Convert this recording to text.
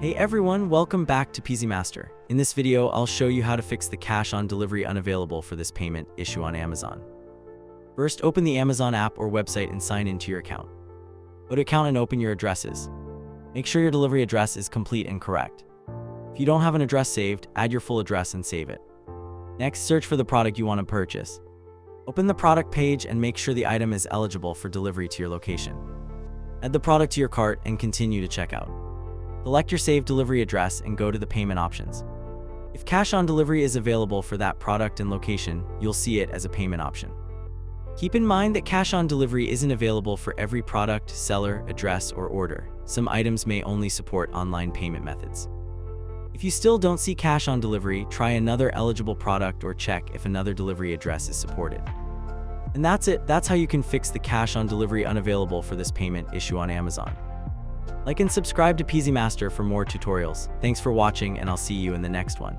Hey everyone, welcome back to PeasyMaster. In this video, I'll show you how to fix the cash on delivery unavailable for this payment issue on Amazon. First, open the Amazon app or website and sign into your account. Go to account and open your addresses. Make sure your delivery address is complete and correct. If you don't have an address saved, add your full address and save it. Next, search for the product you want to purchase. Open the product page and make sure the item is eligible for delivery to your location. Add the product to your cart and continue to checkout. Select your saved delivery address and go to the payment options. If cash on delivery is available for that product and location, you'll see it as a payment option. Keep in mind that cash on delivery isn't available for every product, seller, address, or order. Some items may only support online payment methods. If you still don't see cash on delivery, try another eligible product or check if another delivery address is supported. And that's it. That's how you can fix the cash on delivery unavailable for this payment issue on Amazon. Like and subscribe to PeasyMaster for more tutorials. Thanks for watching, and I'll see you in the next one.